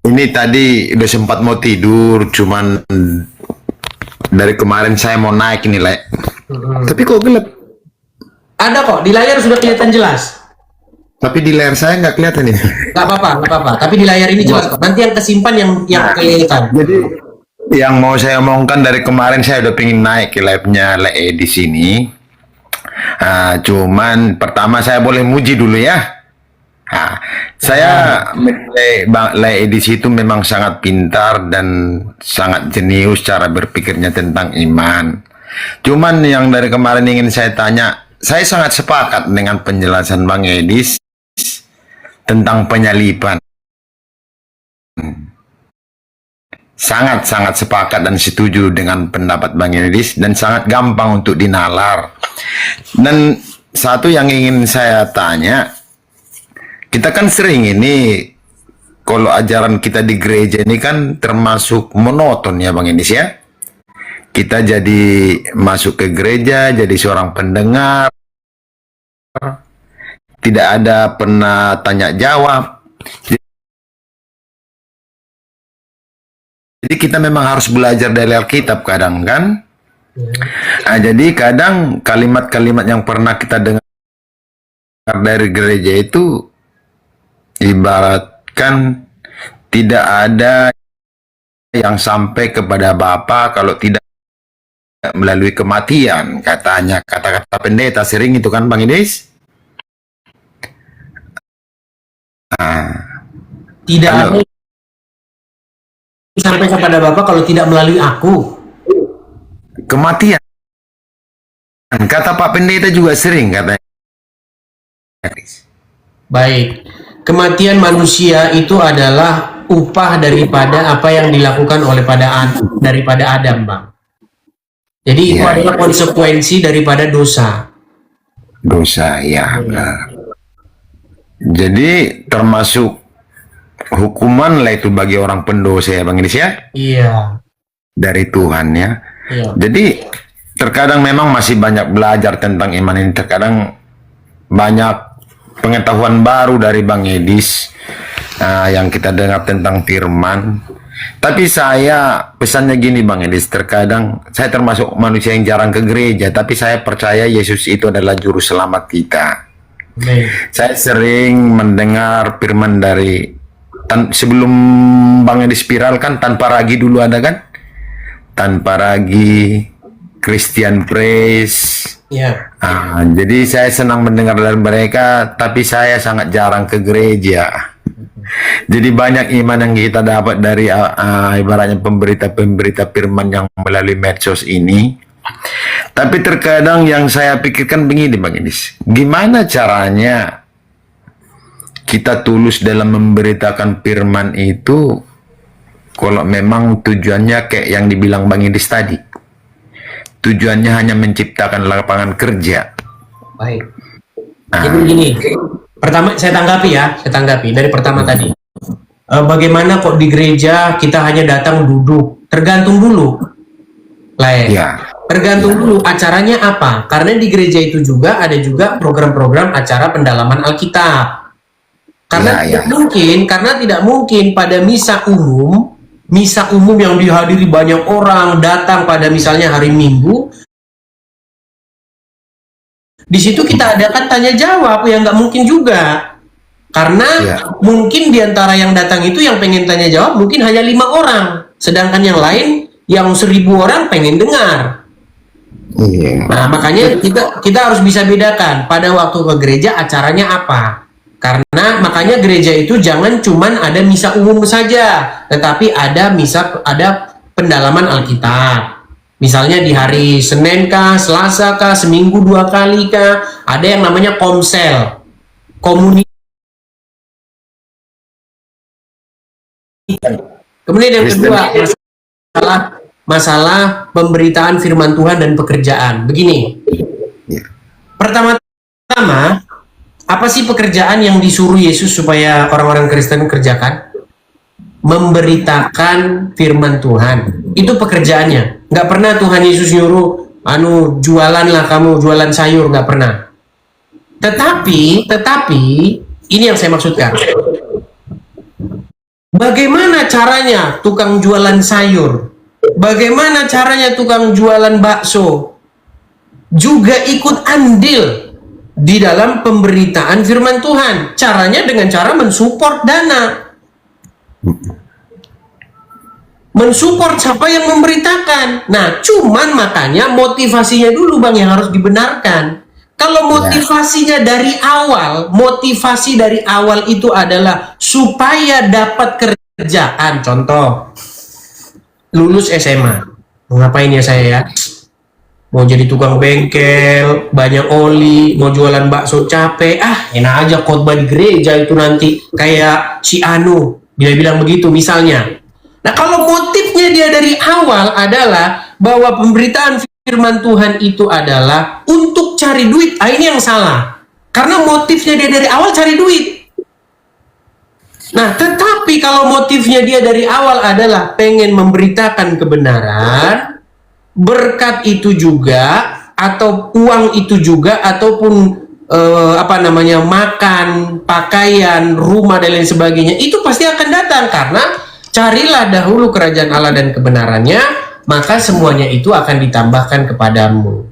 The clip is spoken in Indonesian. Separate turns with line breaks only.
Ini tadi udah sempat mau tidur, cuman dari kemarin saya mau naik ini, Le. Tapi kok gelap?
Ada kok, di layar sudah kelihatan jelas.
Tapi di layar saya nggak kelihatan ini.
Nggak apa-apa, nggak apa-apa. Tapi di layar ini jelas kok. Nanti yang kesimpan yang kelihatan.
Jadi yang mau saya omongkan dari kemarin saya udah pengen naik ke live-nya Le di sini. Cuman pertama saya boleh muji dulu ya. Saya menilai Bang Le di situ memang sangat pintar dan sangat jenius cara berpikirnya tentang iman. Cuman yang dari kemarin ingin saya tanya, saya sangat sepakat dengan penjelasan Bang Edis tentang penyalipan. Sangat-sangat sepakat dan setuju dengan pendapat Bang Edis dan sangat gampang untuk dinalar. Dan satu yang ingin saya tanya, kita kan sering ini, kalau ajaran kita di gereja ini kan termasuk monoton ya Bang Edis ya. Kita jadi masuk ke gereja, jadi seorang pendengar, tidak ada pernah tanya jawab. Jadi kita memang harus belajar dari Alkitab kadang kan. Jadi kadang kalimat-kalimat yang pernah kita dengar dari gereja itu ibaratkan tidak ada yang sampai kepada Bapa kalau tidak melalui kematian, katanya, kata-kata pendeta sering itu kan Bang Idris?
Tidak ada sampai kepada Bapak kalau tidak melalui aku.
Kematian. Kata Pak Pendeta juga sering katanya.
Baik, kematian manusia itu adalah upah daripada apa yang dilakukan oleh daripada Adam, Bang. Jadi itu adalah konsekuensi daripada dosa.
Dosa, ya benar. Jadi termasuk hukuman lah itu bagi orang pendosa ya Bang Idris ya?
Iya.
Dari Tuhan ya.
Iya.
Jadi terkadang memang masih banyak belajar tentang iman ini. Terkadang banyak pengetahuan baru dari Bang Edis yang kita dengar tentang firman. Tapi saya pesannya gini Bang Edis, terkadang saya termasuk manusia yang jarang ke gereja, tapi saya percaya Yesus itu adalah juru selamat kita. Saya sering mendengar firman dari sebelum Bang Edis viral kan tanpa ragi dulu ada kan? Tanpa ragi, Christian Praise.
Ya.
Jadi saya senang mendengar dari mereka, tapi saya sangat jarang ke gereja. Jadi banyak iman yang kita dapat dari ibaratnya pemberita-pemberita firman yang melalui medsos ini. Tapi terkadang yang saya pikirkan begini Bang Idis, gimana caranya kita tulus dalam memberitakan firman itu kalau memang tujuannya kayak yang dibilang Bang Idis tadi, tujuannya hanya menciptakan lapangan kerja.
Baik. Jadi begini, pertama saya tanggapi dari pertama tadi. Bagaimana kok di gereja kita hanya datang duduk? Tergantung dulu, tergantung dulu acaranya apa. Karena di gereja itu juga ada juga program-program acara pendalaman Alkitab. Karena tidak mungkin pada misa umum yang dihadiri banyak orang datang pada misalnya hari Minggu. Di situ kita adakan tanya jawab yang nggak mungkin juga, karena mungkin diantara yang datang itu yang pengen tanya jawab mungkin hanya 5 orang, sedangkan yang lain yang 1000 orang pengen dengar. Nah makanya kita harus bisa bedakan pada waktu ke gereja acaranya apa, karena makanya gereja itu jangan cuman ada misa umum saja, tetapi ada pendalaman Alkitab. Misalnya di hari Senin kah, Selasa kah, seminggu 2 kali kah, ada yang namanya komsel, komunitas. Kemudian yang kedua, masalah pemberitaan firman Tuhan dan pekerjaan. Begini, pertama-tama, apa sih pekerjaan yang disuruh Yesus supaya orang-orang Kristen kerjakan? Memberitakan firman Tuhan. Itu pekerjaannya. Nggak pernah Tuhan Yesus nyuruh, jualanlah kamu, jualan sayur, nggak pernah. Tetapi, ini yang saya maksudkan. Bagaimana caranya tukang jualan sayur? Bagaimana caranya tukang jualan bakso? Juga ikut andil di dalam pemberitaan firman Tuhan. Caranya dengan cara mensupport dana. Mensupport siapa yang memberitakan. Nah, cuman makanya motivasinya dulu Bang yang harus dibenarkan. Kalau motivasinya dari awal, motivasi dari awal itu adalah supaya dapat kerjaan. Contoh, lulus SMA. Mau ngapain ya saya ya? Mau jadi tukang bengkel, banyak oli, mau jualan bakso capek. Ah, enak aja khotbah di gereja itu nanti. Kayak si Anu, dia bilang begitu misalnya. Nah, kalau motifnya dia dari awal adalah bahwa pemberitaan firman Tuhan itu adalah untuk cari duit, ini yang salah. Karena motifnya dia dari awal cari duit. Nah, tetapi kalau motifnya dia dari awal adalah pengen memberitakan kebenaran, berkat itu juga, atau uang itu juga, ataupun makan, pakaian, rumah, dan lain sebagainya, itu pasti akan datang. Karena carilah dahulu kerajaan Allah dan kebenarannya, maka semuanya itu akan ditambahkan kepadamu.